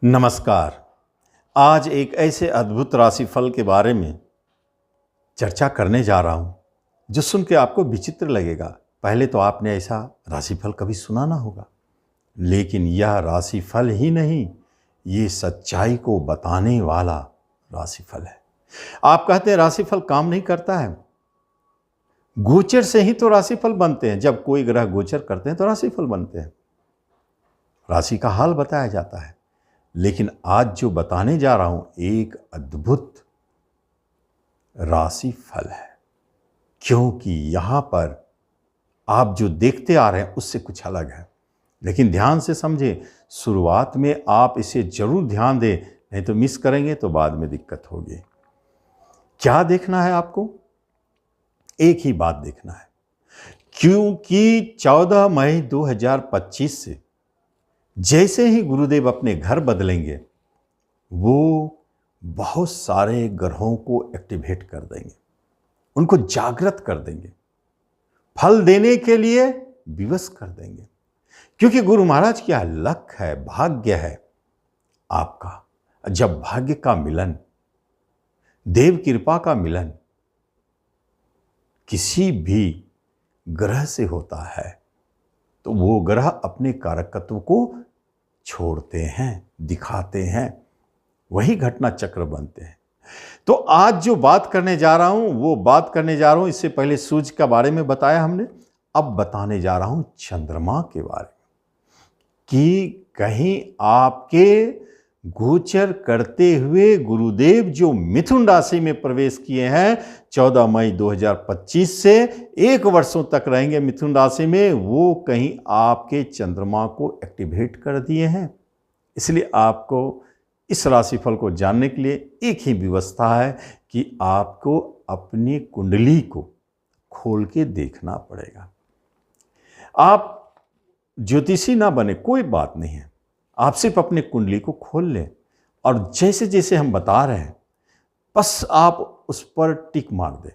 नमस्कार। आज एक ऐसे अद्भुत राशिफल के बारे में चर्चा करने जा रहा हूं जो सुन के आपको विचित्र लगेगा। पहले तो आपने ऐसा राशिफल कभी सुना ना होगा, लेकिन यह राशिफल ही नहीं, ये सच्चाई को बताने वाला राशिफल है। आप कहते हैं राशिफल काम नहीं करता है। गोचर से ही तो राशिफल बनते हैं। जब कोई ग्रह गोचर करते हैं तो राशिफल बनते हैं, राशि का हाल बताया जाता है। लेकिन आज जो बताने जा रहा हूं एक अद्भुत राशिफल है, क्योंकि यहां पर आप जो देखते आ रहे हैं उससे कुछ अलग है। लेकिन ध्यान से समझें, शुरुआत में आप इसे जरूर ध्यान दें, नहीं तो मिस करेंगे तो बाद में दिक्कत होगी। क्या देखना है आपको? एक ही बात देखना है, क्योंकि 14 मई 2025 से जैसे ही गुरुदेव अपने घर बदलेंगे, वो बहुत सारे ग्रहों को एक्टिवेट कर देंगे, उनको जागृत कर देंगे, फल देने के लिए विवश कर देंगे। क्योंकि गुरु महाराज क्या लक है, भाग्य है आपका। जब भाग्य का मिलन, देव कृपा का मिलन किसी भी ग्रह से होता है तो वो ग्रह अपने कारकत्व को छोड़ते हैं, दिखाते हैं, वही घटना चक्र बनते हैं। तो आज जो बात करने जा रहा हूं वो बात करने जा रहा हूं, इससे पहले सूर्य के बारे में बताया हमने, अब बताने जा रहा हूं चंद्रमा के बारे में, कि कहीं आपके गोचर करते हुए गुरुदेव जो मिथुन राशि में प्रवेश किए हैं 14 मई 2025 से 1 वर्षों तक रहेंगे मिथुन राशि में, वो कहीं आपके चंद्रमा को एक्टिवेट कर दिए हैं। इसलिए आपको इस राशिफल को जानने के लिए एक ही व्यवस्था है कि आपको अपनी कुंडली को खोल के देखना पड़ेगा। आप ज्योतिषी ना बने कोई बात नहीं है, आप सिर्फ अपनी कुंडली को खोल लें और जैसे जैसे हम बता रहे हैं बस आप उस पर टिक मार दें।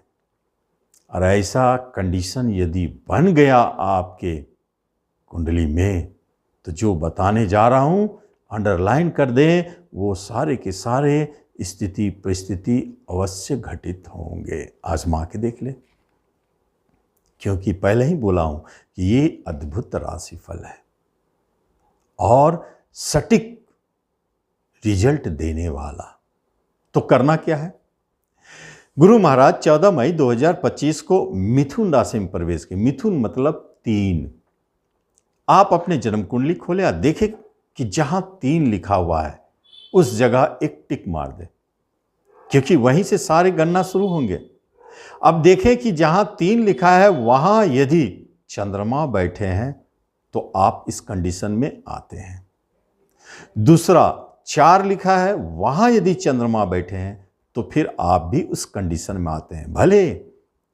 और ऐसा कंडीशन यदि बन गया आपके कुंडली में, तो जो बताने जा रहा हूं अंडरलाइन कर दें, वो सारे के सारे स्थिति परिस्थिति अवश्य घटित होंगे। आजमा के देख ले, क्योंकि पहले ही बोला हूं कि ये अद्भुत राशिफल है और सटीक रिजल्ट देने वाला। तो करना क्या है? गुरु महाराज 14 मई 2025 को मिथुन राशि में प्रवेश किए। मिथुन मतलब 3। आप अपने जन्म कुंडली खोले और देखें कि जहां 3 लिखा हुआ है उस जगह एक टिक मार दे, क्योंकि वहीं से सारे गणना शुरू होंगे। अब देखें कि जहां 3 लिखा है वहां यदि चंद्रमा बैठे हैं तो आप इस कंडीशन में आते हैं। दूसरा 4 लिखा है, वहां यदि चंद्रमा बैठे हैं तो फिर आप भी उस कंडीशन में आते हैं। भले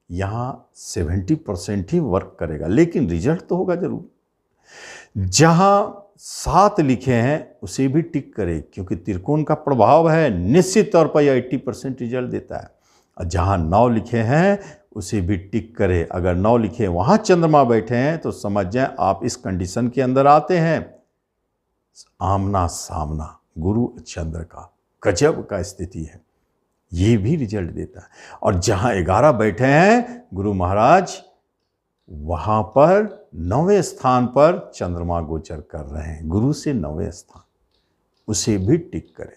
यहां 70% ही वर्क करेगा, लेकिन रिजल्ट तो होगा जरूर। जहां 7 लिखे हैं उसे भी टिक करें, क्योंकि त्रिकोण का प्रभाव है, निश्चित तौर पर यह 80% रिजल्ट देता है। और जहां 9 लिखे हैं उसे भी टिक करें। अगर 9 लिखे वहां चंद्रमा बैठे हैं तो समझ जाएं आप इस कंडीशन के अंदर आते हैं। आमना सामना गुरु चंद्र का गजब का स्थिति है, ये भी रिजल्ट देता है। और जहां 11 बैठे हैं गुरु महाराज, वहां पर 9वें स्थान पर चंद्रमा गोचर कर रहे हैं, गुरु से 9वें स्थान, उसे भी टिक करें।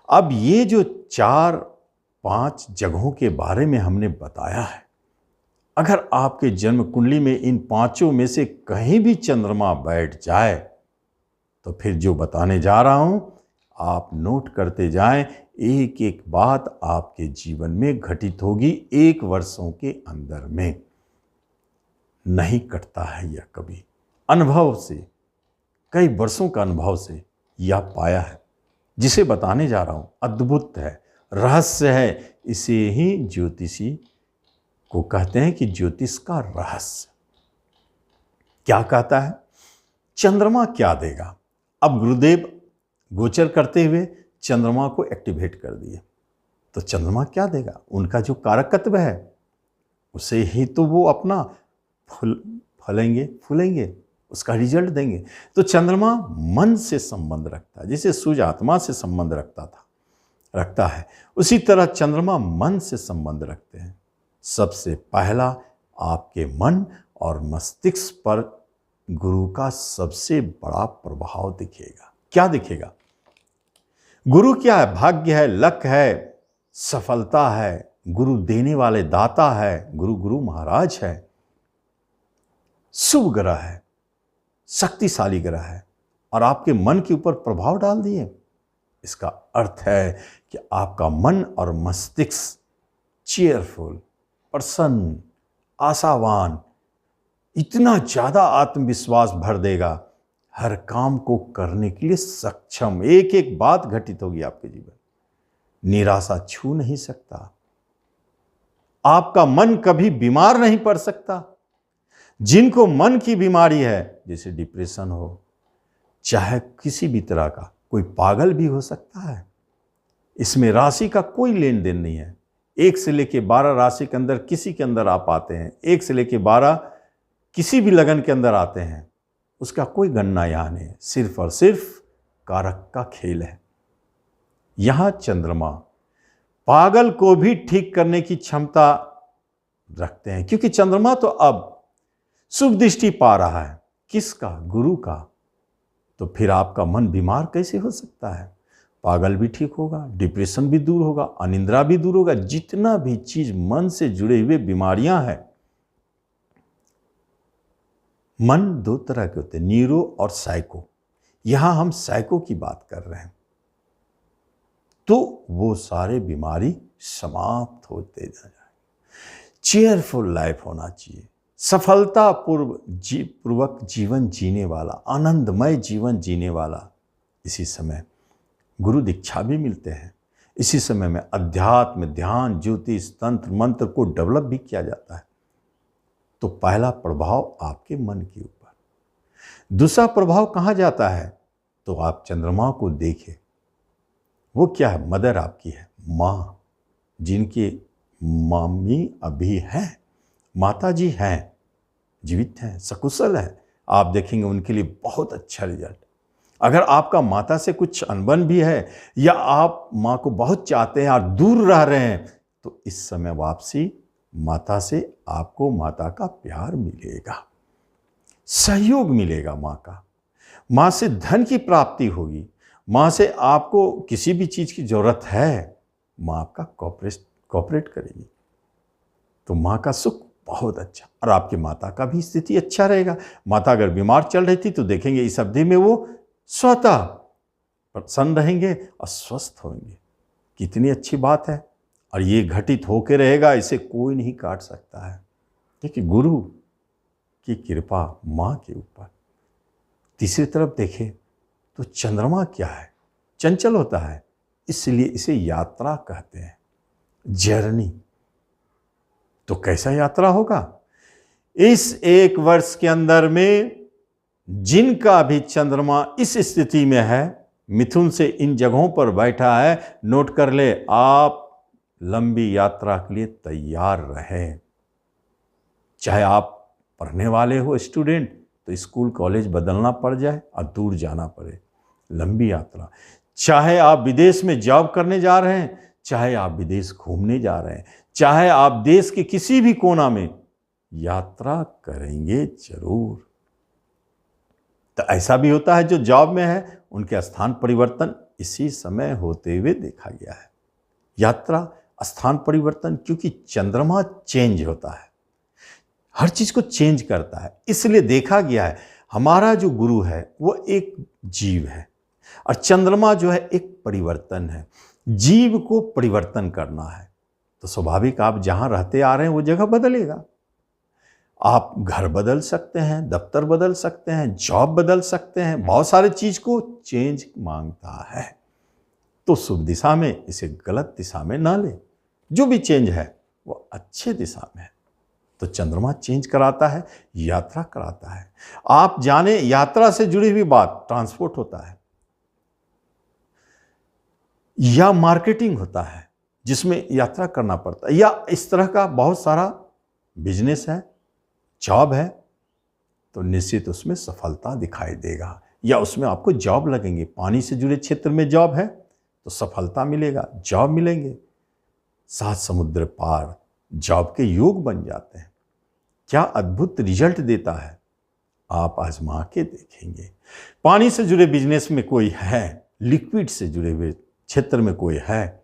अब ये जो 4-5 जगहों के बारे में हमने बताया है, अगर आपके जन्म कुंडली में इन 5 में से कहीं भी चंद्रमा बैठ जाए तो फिर जो बताने जा रहा हूं आप नोट करते जाएं। एक एक बात आपके जीवन में घटित होगी 1 वर्षों के अंदर में। नहीं कटता है यह कभी, अनुभव से, कई वर्षों का अनुभव से यह पाया है। जिसे बताने जा रहा हूं अद्भुत है, रहस्य है। इसे ही ज्योतिषी को कहते हैं कि ज्योतिष का रहस्य। क्या कहता है? चंद्रमा क्या देगा? अब गुरुदेव गोचर करते हुए चंद्रमा को एक्टिवेट कर दिए, तो चंद्रमा क्या देगा? उनका जो कारकत्व है उसे ही तो वो अपना फलेंगे फूलेंगे, उसका रिजल्ट देंगे। तो चंद्रमा मन से संबंध रखता है, जैसे सूर्य आत्मा से संबंध रखता है, उसी तरह चंद्रमा मन से संबंध रखते हैं। सबसे पहला आपके मन और मस्तिष्क पर गुरु का सबसे बड़ा प्रभाव दिखेगा। क्या दिखेगा? गुरु क्या है? भाग्य है, लक है, सफलता है, गुरु देने वाले दाता है, गुरु महाराज है, शुभ ग्रह है, शक्तिशाली ग्रह है, और आपके मन के ऊपर प्रभाव डाल दिए। इसका अर्थ है कि आपका मन और मस्तिष्क चीयरफुल, प्रसन्न, आशावान, इतना ज्यादा आत्मविश्वास भर देगा, हर काम को करने के लिए सक्षम। एक एक बात घटित होगी आपके जीवन, निराशा छू नहीं सकता। आपका मन कभी बीमार नहीं पड़ सकता। जिनको मन की बीमारी है, जैसे डिप्रेशन हो, चाहे किसी भी तरह का, कोई पागल भी हो सकता है। इसमें राशि का कोई लेन देन नहीं है। 1 से लेके 12 राशि के अंदर किसी के अंदर आप आते हैं, 1 से लेके 12 किसी भी लगन के अंदर आते हैं, उसका कोई गणना यहां नहीं है। सिर्फ और सिर्फ कारक का खेल है। यहां चंद्रमा पागल को भी ठीक करने की क्षमता रखते हैं, क्योंकि चंद्रमा तो अब शुभ दृष्टि पा रहा है। किसका? गुरु का। तो फिर आपका मन बीमार कैसे हो सकता है? पागल भी ठीक होगा, डिप्रेशन भी दूर होगा, अनिद्रा भी दूर होगा। जितना भी चीज मन से जुड़े हुए बीमारियां हैं, मन 2 तरह के होते हैं, न्यूरो और साइको। यहां हम साइको की बात कर रहे हैं। तो वो सारे बीमारी समाप्त होते जा जाए। चेयरफुल लाइफ होना चाहिए, सफलता पूर्वक जीवन जीने वाला, आनंदमय जीवन जीने वाला। इसी समय गुरु दीक्षा भी मिलते हैं। इसी समय में अध्यात्म, ध्यान, ज्योतिष, तंत्र, मंत्र को डेवलप भी किया जाता है। तो पहला प्रभाव आपके मन के ऊपर। दूसरा प्रभाव कहाँ जाता है? तो आप चंद्रमा को देखें, वो क्या है? मदर आपकी है, माँ, जिनकी मम्मी अभी हैं, माता जी हैं, जीवित हैं, सकुशल है, आप देखेंगे उनके लिए बहुत अच्छा रिजल्ट। अगर आपका माता से कुछ अनबन भी है, या आप माँ को बहुत चाहते हैं और दूर रह रहे हैं, तो इस समय वापसी माता से आपको माता का प्यार मिलेगा, सहयोग मिलेगा माँ का। माँ से धन की प्राप्ति होगी। माँ से आपको किसी भी चीज की जरूरत है, माँ आपका कोऑपरेट करेगी। तो माँ का सुख बहुत अच्छा, और आपकी माता का भी स्थिति अच्छा रहेगा। माता अगर बीमार चल रही थी तो देखेंगे इस अवधि में वो स्वतः प्रसन्न रहेंगे और स्वस्थ होंगे। कितनी अच्छी बात है। और ये घटित होके रहेगा, इसे कोई नहीं काट सकता है, क्योंकि गुरु की कृपा माँ के ऊपर। तीसरी तरफ देखें तो चंद्रमा क्या है? चंचल होता है, इसलिए इसे यात्रा कहते हैं, जर्नी। तो कैसा यात्रा होगा? इस 1 वर्ष के अंदर में जिनका भी चंद्रमा इस स्थिति में है, मिथुन से इन जगहों पर बैठा है, नोट कर ले, आप लंबी यात्रा के लिए तैयार रहें। चाहे आप पढ़ने वाले हो, स्टूडेंट, तो स्कूल कॉलेज बदलना पड़ जाए और दूर जाना पड़े, लंबी यात्रा। चाहे आप विदेश में जॉब करने जा रहे हैं, चाहे आप विदेश घूमने जा रहे हैं, चाहे आप देश के किसी भी कोना में, यात्रा करेंगे जरूर। तो ऐसा भी होता है जो जॉब में है, उनके स्थान परिवर्तन इसी समय होते हुए देखा गया है। यात्रा, स्थान परिवर्तन, क्योंकि चंद्रमा चेंज होता है, हर चीज को चेंज करता है। इसलिए देखा गया है हमारा जो गुरु है वो एक जीव है, और चंद्रमा जो है एक परिवर्तन है। जीव को परिवर्तन करना है, तो स्वाभाविक आप जहां रहते आ रहे हैं वो जगह बदलेगा। आप घर बदल सकते हैं, दफ्तर बदल सकते हैं, जॉब बदल सकते हैं, बहुत सारे चीज को चेंज मांगता है। तो शुभ दिशा में, इसे गलत दिशा में ना ले। जो भी चेंज है वो अच्छे दिशा में है। तो चंद्रमा चेंज कराता है, यात्रा कराता है। आप जाने, यात्रा से जुड़ी हुई बात, ट्रांसपोर्ट होता है या मार्केटिंग होता है जिसमें यात्रा करना पड़ता है, या इस तरह का बहुत सारा बिजनेस है, जॉब है, तो निश्चित उसमें सफलता दिखाई देगा, या उसमें आपको जॉब लगेंगे। पानी से जुड़े क्षेत्र में जॉब है तो सफलता मिलेगा, जॉब मिलेंगे। 7 समुद्र पार जॉब के योग बन जाते हैं। क्या अद्भुत रिजल्ट देता है, आप आजमा के देखेंगे। पानी से जुड़े बिजनेस में कोई है, लिक्विड से जुड़े हुए क्षेत्र में कोई है,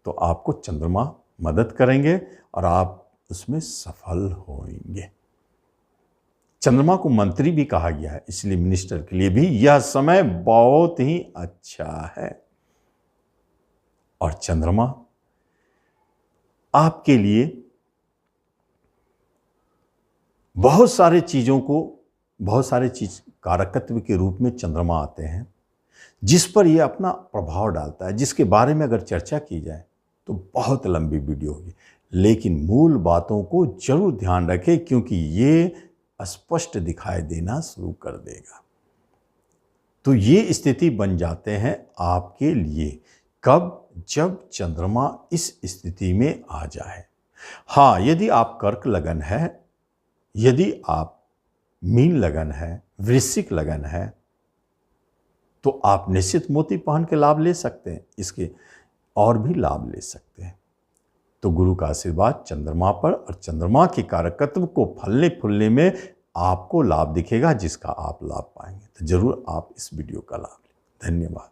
तो आपको चंद्रमा मदद करेंगे और आप उसमें सफल होंगे। चंद्रमा को मंत्री भी कहा गया है, इसलिए मिनिस्टर के लिए भी यह समय बहुत ही अच्छा है। और चंद्रमा आपके लिए बहुत सारे चीज कारकत्व के रूप में चंद्रमा आते हैं, जिस पर यह अपना प्रभाव डालता है, जिसके बारे में अगर चर्चा की जाए तो बहुत लंबी वीडियो होगी। लेकिन मूल बातों को जरूर ध्यान रखें, क्योंकि ये स्पष्ट दिखाई देना शुरू कर देगा। तो ये स्थिति बन जाते हैं आपके लिए कब, जब चंद्रमा इस स्थिति में आ जाए। हाँ, यदि आप कर्क लगन है, यदि आप मीन लगन है, वृश्चिक लगन है, तो आप निश्चित मोती पहन के लाभ ले सकते हैं, इसके और भी लाभ ले सकते हैं। तो गुरु का आशीर्वाद चंद्रमा पर और चंद्रमा के कारकत्व को फलने फूलने में आपको लाभ दिखेगा, जिसका आप लाभ पाएंगे। तो जरूर आप इस वीडियो का लाभ लें। धन्यवाद।